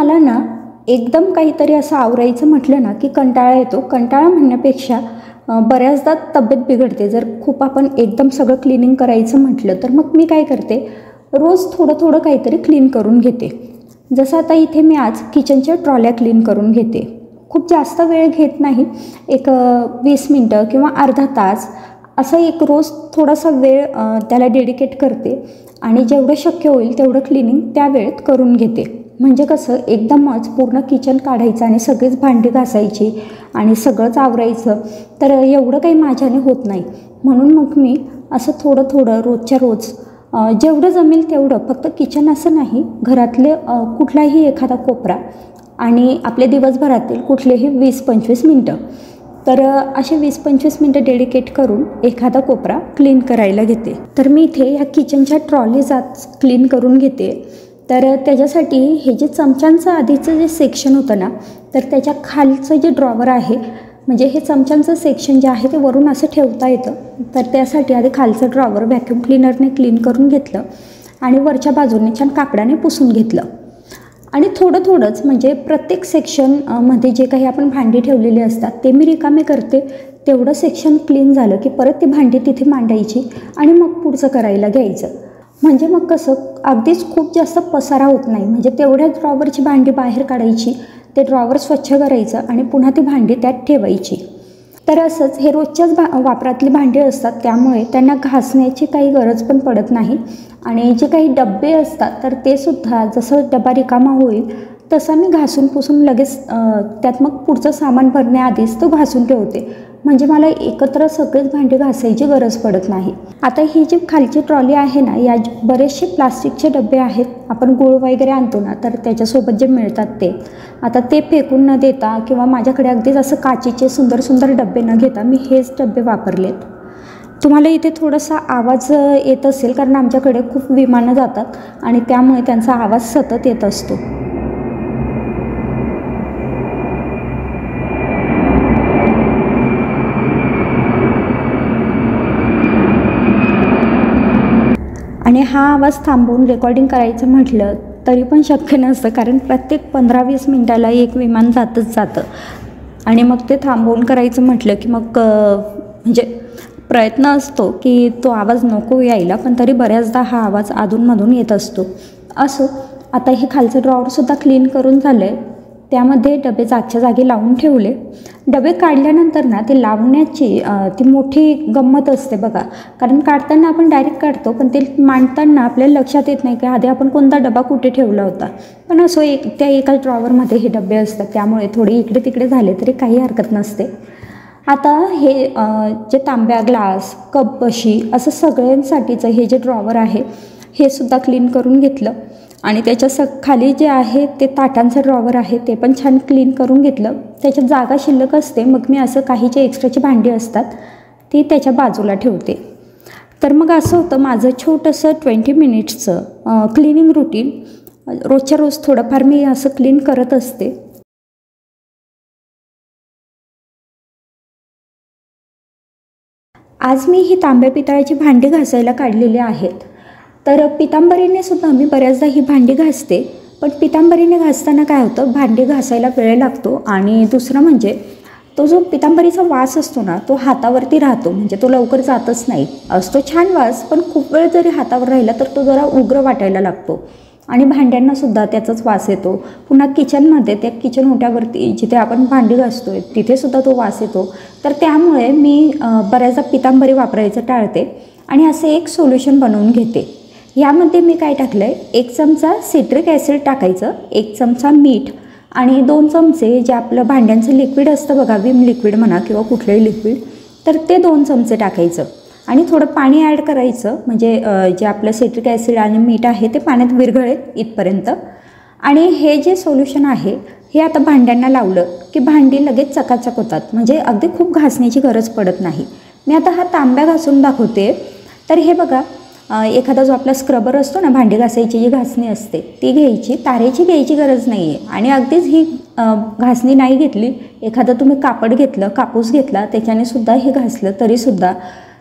मला ना एकदम काहीतरी असं आवरायचं म्हटलं ना की कंटाळा येतो. कंटाळा म्हणण्यापेक्षा बऱ्याचदा तब्येत बिघडते. जर खूप आपण एकदम सगळं क्लिनिंग करायचं म्हटलं तर मग मी काय करते, रोज थोडं थोडं काहीतरी क्लीन करून घेते. जसं आता इथे मी आज किचनच्या ट्रॉल्या क्लीन करून घेते. खूप जास्त वेळ घेत नाही, एक 20 मिनटं किंवा अर्धा तास असं एक रोज थोडासा वेळ त्याला डेडिकेट करते आणि जेवढं शक्य होईल तेवढं क्लिनिंग त्या वेळेत करून घेते. म्हणजे कसं एकदमच पूर्ण किचन काढायचं आणि सगळीच भांडी घासायची आणि सगळंच आवरायचं तर एवढं काही माझ्याने होत नाही. म्हणून मग मी असं थोडं थोडं रोजच्या रोज जेवढं जमेल तेवढं, फक्त किचन असं नाही, घरातले कुठलाही एखादा कोपरा आणि आपले दिवसभरातील कुठलेही 20-25 मिनटं, तर असे 20-25 मिनटं डेडिकेट करून एखादा कोपरा क्लीन करायला घेते. तर मी इथे ह्या किचनच्या ट्रॉलीज क्लीन करून घेते. तर त्याच्यासाठी हे जे चमच्यांचं आधीचं जे सेक्शन होतं ना, तर त्याच्या खालचं जे ड्रॉवर आहे, म्हणजे हे चमच्यांचं सेक्शन जे आहे ते वरून असं ठेवता येतं. तर त्यासाठी आधी खालचं ड्रॉवर व्हॅक्यूम क्लीनरने क्लीन करून घेतलं आणि वरच्या बाजूने छान कापडाने पुसून घेतलं. आणि थोडं थोडंच म्हणजे प्रत्येक सेक्शन मध्ये जे काही आपण भांडी ठेवलेली असतात ते मी रिकामे करते. तेवढं सेक्शन क्लीन झालं की परत ती भांडी तिथे मांडायची आणि मग पुढचं करायला घ्यायचं. म्हणजे मग कसं अगदीच खूप जास्त पसारा होत नाही. म्हणजे तेवढ्या ड्रॉवरची भांडी बाहेर काढायची, ते ड्रॉवर स्वच्छ करायचं आणि पुन्हा ती भांडी त्यात ठेवायची. तर असंच हे रोजच्याच वापरातली भांडी असतात, त्यामुळे त्यांना घासण्याची काही गरज पण पडत नाही. आणि जे काही डबे असतात तर ते सुद्धा जसं डबा रिकामा होईल तसा मी घासून पुसून लगेच त्यात मग पुढचं सामान भरण्याआधीच तो घासून ठेवते. म्हणजे मला एकत्र सगळेच भांडी घासायची गरज पडत नाही. आता ही जी खालची ट्रॉली आहे ना, या बरेचसे प्लास्टिकचे डबे आहेत. आपण गूळ वगैरे आणतो ना, तर त्याच्यासोबत जे मिळतात ते आता ते फेकून न देता किंवा माझ्याकडे अगदीच असं काचेचे सुंदर सुंदर डबे न घेता मी हेच डबे वापरलेत. तुम्हाला इथे थोडासा आवाज येत असेल कारण आमच्याकडे खूप विमानं जातात आणि त्यामुळे त्यांचा आवाज सतत येत असतो. आणि हा आवाज थांबवून रेकॉर्डिंग करायचं म्हटलं तरी पण शक्य नसतं, कारण प्रत्येक 15-20 मिनटाला एक विमान जातच जातं आणि मग ते थांबवून करायचं म्हटलं की मग म्हणजे प्रयत्न असतो की तो आवाज नको यायला, पण तरी बऱ्याचदा हा आवाज अधूनमधून येत असतो. असो, आता हे खालचं ड्रॉवरसुद्धा क्लीन करून झालं आहे. त्यामध्ये डबे जागच्या जागी लावून ठेवले. डबे काढल्यानंतर ना ते लावण्याची ती मोठी गंमत असते बघा. कारण काढताना आपण डायरेक्ट काढतो, पण ते मांडताना आपल्याला लक्षात येत नाही की आधी आपण कोणता डबा कुठे ठेवला होता. पण असो, त्या एकाच ड्रॉवरमध्ये हे डबे असतात, त्यामुळे थोडे इकडे तिकडे झाले तरी काही हरकत नसते. आता हे जे तांब्या, ग्लास, कप, बशी असं सगळ्यांसाठीचं हे जे ड्रॉवर आहे हे सुद्धा क्लीन करून घेतलं. आणि त्याच्या खाली जे आहे ते ताटांचं ड्रॉवर आहे ते पण छान क्लीन करून घेतलं. त्याच्यात जागा शिल्लक असते, मग मी असं काही जे एक्स्ट्राची भांडी असतात ती त्याच्या बाजूला ठेवते. तर मग असं होतं माझं छोटंसं 20 मिनिट्सचं क्लिनिंग रुटीन. रोजच्या रोज थोडंफार मी असं क्लीन करत असते. आज मी ही तांब्या पितळाची भांडी घासायला काढलेली आहेत. तर पितांबरीने सुद्धा मी बऱ्याचदा ही भांडी घासते, पण पितांबरीने घासताना काय होतं, भांडी घासायला वेळ लागतो आणि दुसरं म्हणजे तो जो पितांबरीचा वास असतो ना तो हातावरती राहतो, म्हणजे तो लवकर जातच नाही. असतो छान वास, पण खूप वेळ जरी हातावर राहिला तर तो जरा उग्र वाटायला लागतो आणि भांड्यांनासुद्धा त्याचाच वास येतो. पुन्हा किचनमध्ये त्या किचन ओट्यावरती जिथे आपण भांडी घासतोय तिथेसुद्धा तो वास येतो. तर त्यामुळे मी बऱ्याचदा पितांबरी वापरायचं टाळते आणि असे एक सोल्युशन बनवून घेते. यामध्ये मी काय टाकलं आहे, 1 चमचा सिट्रिक ॲसिड टाकायचं, 1 चमचा मीठ आणि 2 चमचे जे आपलं भांड्यांचं लिक्विड असतं बघा, विम लिक्विड म्हणा किंवा कुठलंही लिक्विड, तर ते 2 चमचे टाकायचं आणि थोडं पाणी ॲड करायचं. म्हणजे जे आपलं सिट्रिक ॲसिड आणि मीठ आहे ते पाण्यात विरघळेल इथपर्यंत. आणि हे जे सोल्युशन आहे हे आता भांड्यांना लावलं की भांडी लगेच चकाचक होतात, म्हणजे अगदी खूप घासण्याची गरज पडत नाही. मी आता हा तांब्या घासून दाखवते. तर हे बघा, एखादा जो आपला स्क्रबर असतो ना, भांडी घासायची जी घासणी असते ती घ्यायची, तारेची घ्यायची गरज नाही आहे. आणि अगदीच ही घासणी नाही घेतली, एखादं तुम्ही कापड घेतलं, कापूस घेतला, त्याच्याने सुद्धा हे घासलं तरीसुद्धा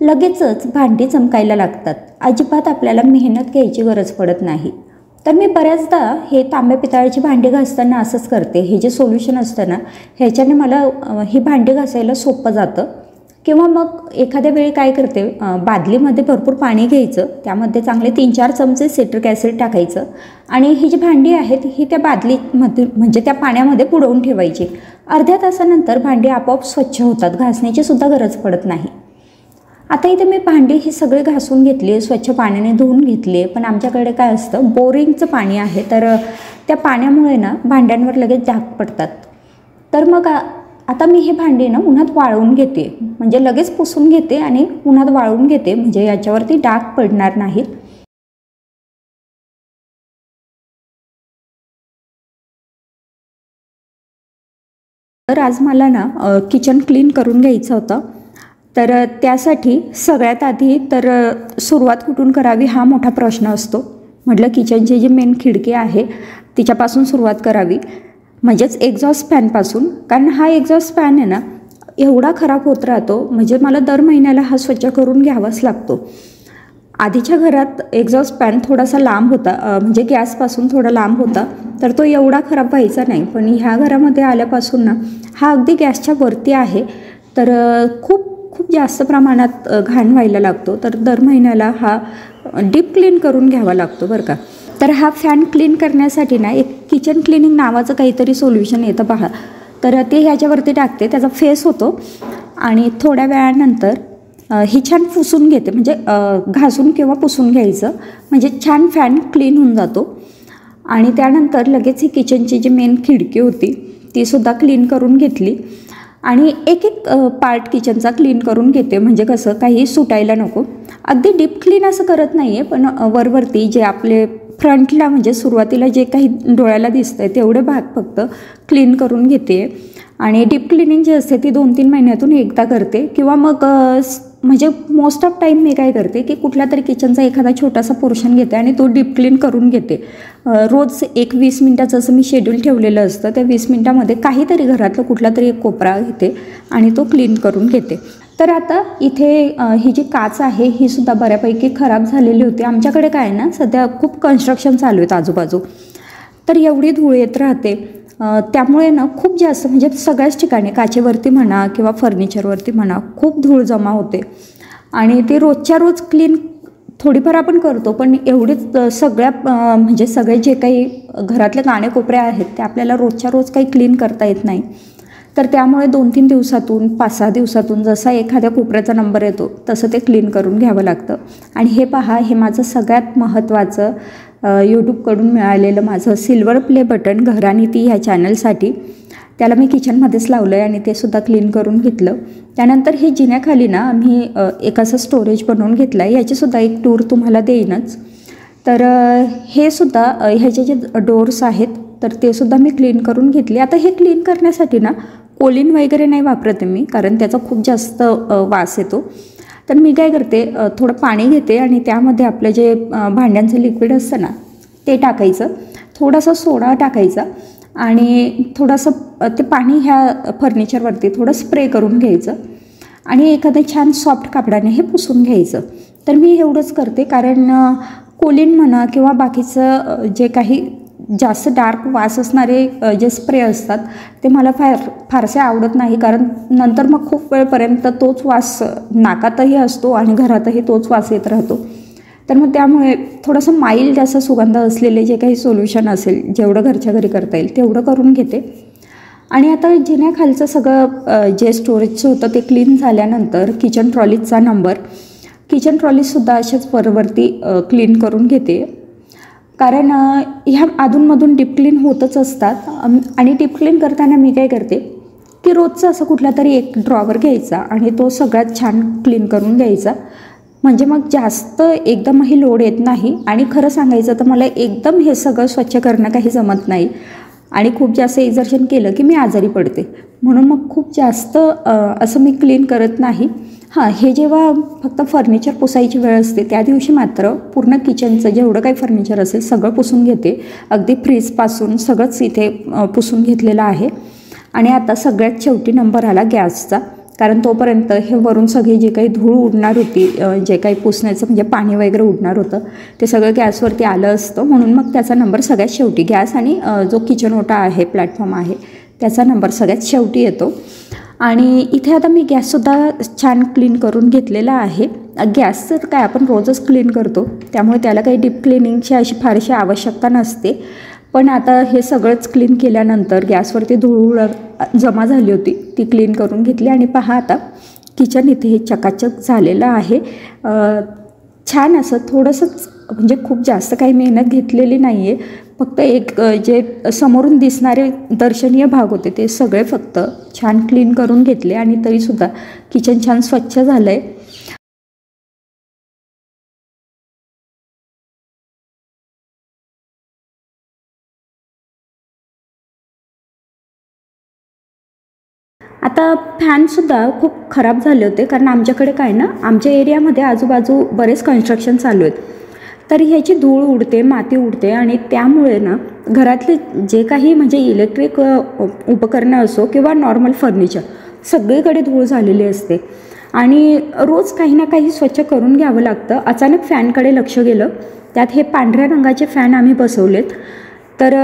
लगेचच भांडी चमकायला लागतात. अजिबात आपल्याला मेहनत घ्यायची गरज पडत नाही. तर मी बऱ्याचदा हे तांब्या पितळाची भांडी घासताना असंच करते. हे जे सोल्युशन असतं ना, ह्याच्याने मला ही भांडी घासायला सोपं जातं. किंवा मग एखाद्या वेळी काय करते, बादलीमध्ये भरपूर पाणी घ्यायचं, त्यामध्ये चांगले 3-4 चमचे सिट्रिक ॲसिड टाकायचं आणि ही जी भांडी आहेत ही त्या बादलीमध्ये म्हणजे त्या पाण्यामध्ये बुडवून ठेवायची. अर्ध्या तासानंतर भांडी आपोआप स्वच्छ होतात, घासण्याची सुद्धा गरज पडत नाही. आता इथे मी भांडी ही सगळी घासून घेतली, स्वच्छ पाण्याने धुवून घेतली. पण आमच्याकडे काय असतं, बोरिंगचं पाणी आहे, तर त्या पाण्यामुळे ना भांड्यांवर लगेच डाग पडतात. तर मग आता मी ही भांडी ना उन्हात वाळवून घेते, म्हणजे लगेच पुसून घेते आणि उन्हात वाळवून घेते, म्हणजे याच्यावरती डाग पडणार नाहीत. तर आज मला ना किचन क्लीन करून घ्यायचं होतं. तर त्यासाठी सगळ्यात आधी तर सुरुवात कुठून करावी हा मोठा प्रश्न असतो. म्हटलं किचनची जी मेन खिडकी आहे तिच्यापासून सुरुवात करावी, म्हणजेच एक्झॉस्ट फॅनपासून. कारण हा एक्झॉस्ट फॅन आहे ना एवढा खराब होत राहतो, म्हणजे मला दर महिन्याला हा स्वच्छ करून घ्यावाच लागतो. आधीच्या घरात एक्झॉस्ट फॅन थोडासा लांब होता, म्हणजे गॅसपासून थोडा लांब होता, तर तो एवढा खराब व्हायचा नाही. पण ह्या घरामध्ये आल्यापासून ना हा अगदी गॅसच्या वरती आहे, तर खूप जास्त प्रमाणात घाण व्हायला लागतो. तर दर महिन्याला हा डीप क्लीन करून घ्यावा लागतो बरं का. तर हा फॅन क्लीन करण्यासाठी ना एक किचन क्लिनिंग नावाचं काहीतरी सोल्युशन येतं पहा. तर ते ह्याच्यावरती टाकते, त्याचा फेस होतो आणि थोड्या वेळानंतर ही छान पुसून घेते, म्हणजे घासून किंवा पुसून घ्यायचं, म्हणजे छान फॅन क्लीन होऊन जातो. आणि त्यानंतर लगेच ही किचनची जी मेन खिडकी होती तीसुद्धा क्लीन करून घेतली आणि एक पार्ट किचनचा क्लीन करून घेते, म्हणजे कसं काही सुटायला नको. अगदी डीप क्लीन असं करत नाही आहे, पण वरवरती जे आपले फ्रंटला म्हणजे सुरुवातीला जे काही डोळ्याला दिसतं आहे तेवढे भाग फक्त क्लीन करून घेते. आणि डीप क्लिनिंग जी असते ती 2-3 महिन्यातून एकदा करते. किंवा मग म्हणजे मोस्ट ऑफ टाईम मी काय करते की कुठल्या तरी किचनचा एखादा छोटासा पोर्शन घेते आणि तो डीप क्लीन करून घेते. रोज 20 मिनटाचं असं मी शेड्यूल ठेवलेलं असतं. त्या 20 मिनटामध्ये काहीतरी घरातलं कुठला तरी एक कोपरा घेते आणि तो क्लीन करून घेते. तर आता इथे ही जी काच आहे ही सुद्धा बऱ्यापैकी खराब झालेली होती. आमच्याकडे काय आहे ना सध्या खूप कन्स्ट्रक्शन चालू आहेत आजूबाजू, तर एवढी धूळ येत राहते. त्यामुळे ना खूप जास्त म्हणजे सगळ्याच ठिकाणी काचेवरती म्हणा किंवा फर्निचरवरती म्हणा खूप धूळ जमा होते. आणि ते रोजच्या रोज क्लीन थोडीफार आपण करतो, पण एवढीच सगळ्या म्हणजे सगळे जे काही घरातले कानेकोपरे आहेत ते आपल्याला रोजच्या रोज काही क्लीन करता येत नाही. तर त्यामुळे 2-3 दिवसातून 5-6 दिवसातून जसा एखाद्या कोपऱ्याचा नंबर येतो तसं ते क्लीन करून घ्यावं लागतं. आणि हे पहा, हे माझं सगळ्यात महत्त्वाचं यूट्यूबकडून मिळालेलं माझं सिल्वर प्ले बटन घरानीती ह्या चॅनलसाठी, त्याला मी किचनमध्येच लावलं आहे आणि ते सुद्धा क्लीन करून घेतलं. त्यानंतर हे जिन्याखाली ना आम्ही एक असं स्टोरेज बनवून घेतलं आहे, याचीसुद्धा एक टूर तुम्हाला देईनच. तर हे सुद्धा ह्याचे जे डोर्स आहेत तर ते सुद्धा मी क्लीन करून घेतले. आता हे क्लीन करण्यासाठी ना कोलिन वगैरे नाही वापरते मी, कारण त्याचा खूप जास्त वास येतो. तर मी काय करते, थोडं पाणी घेते आणि त्यामध्ये आपलं जे भांड्यांचं लिक्विड असतं ना ते टाकायचं, थोडासा सोडा टाकायचा आणि थोडंसं ते पाणी ह्या फर्निचरवरती थोडं स्प्रे करून घ्यायचं आणि एखाद्या छान सॉफ्ट कापडाने हे पुसून घ्यायचं. तर मी एवढंच करते, कारण कोलिन म्हणा किंवा बाकीचं जे काही जास्त डार्क वास असणारे जे स्प्रे असतात ते मला फारसे आवडत नाही, कारण नंतर मग खूप वेळपर्यंत तोच वास नाकातही असतो आणि घरातही तोच वास येत राहतो. तर मग त्यामुळे थोडंसं माइल्ड असं सुगंध असलेले जे काही सोल्युशन असेल, जेवढं घरच्या घरी करता येईल तेवढं करून घेते. आणि आता जिन्याखालचं सगळं जे स्टोरेजचं होतं ते क्लीन झाल्यानंतर किचन ट्रॉलीचा नंबर, किचन ट्रॉलीसुद्धा अशाच वरवरती क्लीन करून घेते, कारण ह्या अधूनमधून डीप क्लीन होतच असतात. आणि डीप क्लीन करताना मी काय करते की रोजचं असं कुठला तरी एक ड्रॉवर घ्यायचा आणि तो सगळ्यात छान क्लीन करून घ्यायचा, म्हणजे मग जास्त एकदमही लोड येत नाही. आणि खरं सांगायचं तर मला एकदम हे सगळं स्वच्छ करणं काही जमत नाही आणि खूप जास्त एक्झर्शन केलं की मी आजारी पडते, म्हणून मग खूप जास्त असं मी क्लीन करत नाही. हां, हे जेव्हा फक्त फर्निचर पुसायची वेळ असते त्या दिवशी मात्र पूर्ण किचनचं जेवढं काही फर्निचर असेल सगळं पुसून घेते, अगदी फ्रीजपासून सगळंच इथे पुसून घेतलेलं आहे. आणि आता सगळ्यात शेवटी नंबर आला गॅसचा, कारण तोपर्यंत हे वरून सगळी जी काही धूळ उडणार होती, जे काही पुसण्याचं म्हणजे पाणी वगैरे उडणार होतं ते सगळं गॅसवरती आलं असतं, म्हणून मग त्याचा नंबर सगळ्यात शेवटी, गॅस आणि जो किचन ओटा आहे, प्लॅटफॉर्म आहे, त्याचा नंबर सगळ्यात शेवटी येतो. आणि इथे आता मी गॅससुद्धा छान क्लीन करून घेतलेला आहे. गॅस तर काय आपण रोजच क्लीन करतो, त्यामुळे त्याला काही डीप क्लिनिंगची अशी फारशी आवश्यकता नसते. पण आता हे सगळंच क्लीन केल्यानंतर गॅसवरती धूळ जमा झाली होती, ती क्लीन करून घेतली. आणि पहा आता किचन इथे हे चकाचक झालेलं आहे. छान असं थोडंसंच, म्हणजे खूप जास्त काही मेहनत घेतलेली नाही आहे. फक्त एक जे समोरून दिसणारे दर्शनीय भाग होते ते सगळे फक्त छान क्लीन करून घेतले आणि तरीसुद्धा किचन छान स्वच्छ झालं आहे. आता फॅनसुद्धा खूप खराब झाले होते, कारण आमच्याकडे काय ना, आमच्या एरियामध्ये आजूबाजू बरेच कन्स्ट्रक्शन चालू आहेत, तर ह्याची धूळ उडते, माती उडते आणि त्यामुळे ना घरातले जे काही म्हणजे इलेक्ट्रिक उपकरणं असो किंवा नॉर्मल फर्निचर सगळीकडे धूळ झालेली असते आणि रोज काही ना काही स्वच्छ करून घ्यावं लागतं. अचानक फॅनकडे लक्ष गेलं, त्यात हे पांढऱ्या रंगाचे फॅन आम्ही बसवलेत. तर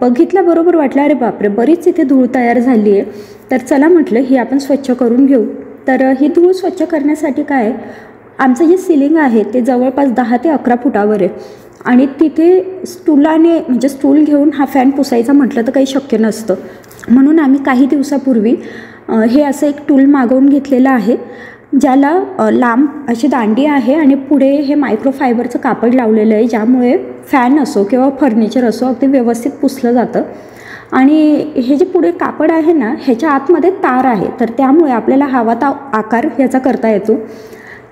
बघितल्याबरोबर वाटलं अरे बापरे, बरीच इथे धूळ तयार झाली आहे. तर चला म्हटलं ही आपण स्वच्छ करून घेऊ. तर ही धूळ स्वच्छ करण्यासाठी काय, आमचं जे सिलिंग आहे ते जवळपास 10 ते 11 फुटावर आहे आणि तिथे स्टूलाने म्हणजे स्टूल घेऊन हा फॅन पुसायचा म्हटलं तर काही शक्य नसतं. म्हणून आम्ही काही दिवसापूर्वी हे असं एक टूल मागवून घेतलेलं आहे, ज्याला लांब अशी दांडी आहे आणि पुढे हे मायक्रोफायबरचं कापड लावलेलं आहे, ज्यामुळे फॅन असो किंवा फर्निचर असो अगदी व्यवस्थित पुसलं जातं. आणि हे जे पुढे कापड आहे ना, ह्याच्या आतमध्ये तार आहे, तर त्यामुळे आपल्याला हवा तो आकार ह्याचा करता येतो.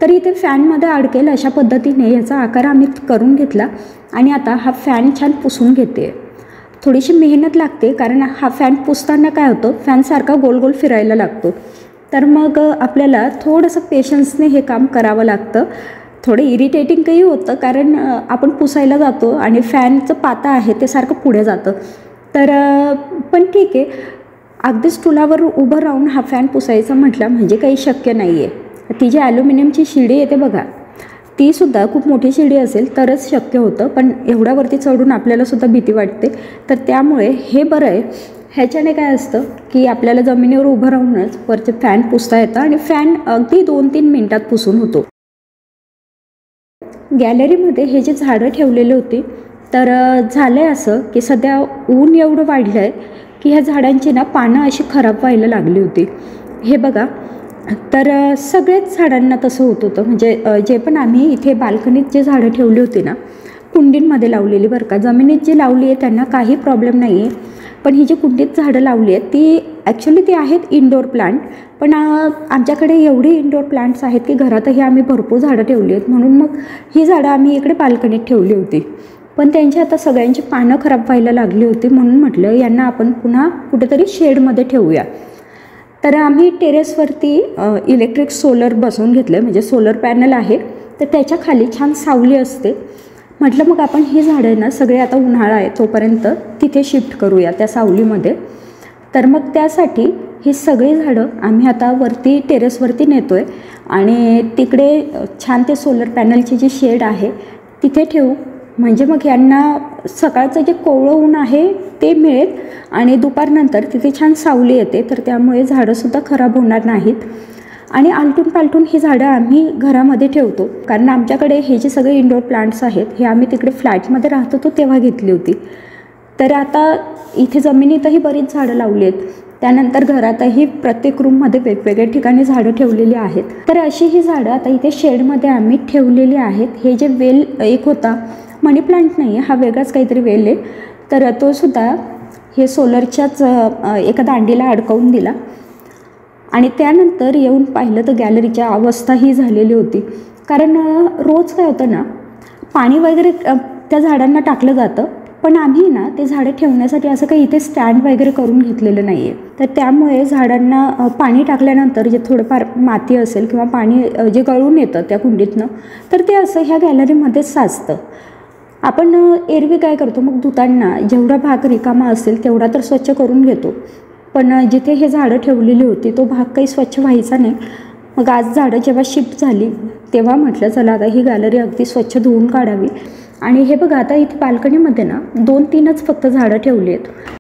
तर इथे फॅनमध्ये अडकेल अशा पद्धतीने याचा आकार आम्ही करून घेतला आणि आता हा फॅन छान पुसून घेते. थोडीशी मेहनत लागते, कारण हा फॅन पुसताना काय होतं, फॅन सारखा गोल गोल फिरायला लागतो. तर मग आपल्याला थोडंसं पेशन्सने हे काम करावं लागतं. थोडं इरिटेटिंगही होतं, कारण आपण पुसायला जातो आणि फॅनचं पाता आहे ते सारखं पुढे जातं. तर पण ठीक आहे, अगदी स्टूलावर उभं राहून हा फॅन पुसायचा म्हटलं म्हणजे काही शक्य नाही आहे. ती जी ॲल्युमिनियमची शिडी येते बघा, तीसुद्धा खूप मोठी शिडी असेल तरच शक्य होतं, पण एवढ्यावरती चढून आपल्यालासुद्धा भीती वाटते. तर त्यामुळे हे बरं आहे, ह्याच्याने काय असतं की आपल्याला जमिनीवर उभं राहूनच वरचे फॅन पुसता येतं आणि फॅन अगदी 2-3 मिनटात पुसून होतो. गॅलरीमध्ये हे जे झाडं ठेवलेली होती, तर झालं आहे असं की सध्या ऊन एवढं वाढलं आहे की ह्या झाडांची ना पानं अशी खराब व्हायला लागली होती. हे बघा, तर सगळ्याच झाडांना तसं होत होतं. म्हणजे जे पण आम्ही इथे बाल्कनीत जे झाडं ठेवली होती ना, कुंडींमध्ये लावलेली बरं का, जमिनीत जी लावली आहे त्यांना काही प्रॉब्लेम नाही आहे. पण ही जी कुंडीत झाडं लावली आहेत ती ॲक्च्युली ती आहेत इनडोअर प्लांट, पण आमच्याकडे एवढी इनडोअर प्लांट्स आहेत की घरातही आम्ही भरपूर झाडं ठेवली आहेत, म्हणून मग ही झाडं आम्ही इकडे बाल्कनीत ठेवली होती. पण त्यांची आता सगळ्यांची पानं खराब व्हायला लागली होती, म्हणून म्हटलं यांना आपण पुन्हा कुठेतरी शेडमध्ये ठेवूया. तर आम्ही टेरेसवरती इलेक्ट्रिक सोलर बसवून घेतलं, म्हणजे सोलर पॅनल आहे, तर त्याच्या खाली छान सावली असते. म्हटलं मग आपण ही झाडं ना सगळे, आता उन्हाळा आहे तोपर्यंत तिथे शिफ्ट करूया त्या सावलीमध्ये. तर मग त्यासाठी ही सगळी झाडं आम्ही आता वरती टेरेसवरती नेतो आहे आणि तिकडे छान ते सोलर पॅनलची जी शेड आहे तिथे ठेवू, म्हणजे मग यांना सकाळचं जे कोवळं ऊन आहे ते मिळेल आणि दुपारनंतर तिथे छान सावली येते, तर त्यामुळे झाडंसुद्धा खराब होणार नाहीत. आणि आलटून पालटून ही झाडं आम्ही घरामध्ये ठेवतो, कारण आमच्याकडे हे जे सगळे इंडोर प्लांट्स आहेत हे आम्ही तिकडे फ्लॅटमध्ये राहत होतो तेव्हा घेतली होती. तर आता इथे जमिनीतही बरीच झाडं लावली आहेत, त्यानंतर घरातही प्रत्येक रूममध्ये वेगवेगळ्या ठिकाणी झाडं ठेवलेली आहेत. तर अशी ही झाडं आता इथे शेडमध्ये आम्ही ठेवलेली आहेत. हे जे वेल एक होता, मनी प्लांट नाही आहे, हा वेगळाच काहीतरी वेल आहे, तर तोसुद्धा हे सोलरच्याच एका दांडीला अडकवून दिला. आणि त्यानंतर येऊन पाहिलं तर गॅलरीची अवस्था ही झालेली होती, कारण रोज काय होतं ना, पाणी वगैरे त्या झाडांना टाकलं जातं, पण आम्ही ना ते झाडं ठेवण्यासाठी असं काही इथे स्टँड वगैरे करून घेतलेलं नाही आहे. तर त्यामुळे झाडांना पाणी टाकल्यानंतर जे थोडंफार माती असेल किंवा पाणी जे गळून येतं त्या कुंडीतनं, तर ते असं ह्या गॅलरीमध्येच साचतं. आपण एरवी काय करतो, मग धुताना जेवढा भाग रिकामा असेल तेवढा तर स्वच्छ करून घेतो, पण जिथे हे झाडं ठेवलेली होती तो भाग काही स्वच्छ व्हायचा नाही. मग आज झाडं जेव्हा शिफ्ट झाली तेव्हा म्हटलं चला आता ही गॅलरी अगदी स्वच्छ धुवून काढावी. आणि हे बघा आता इथे बाल्कनीमध्ये ना 2-3च फक्त झाडं ठेवली आहेत.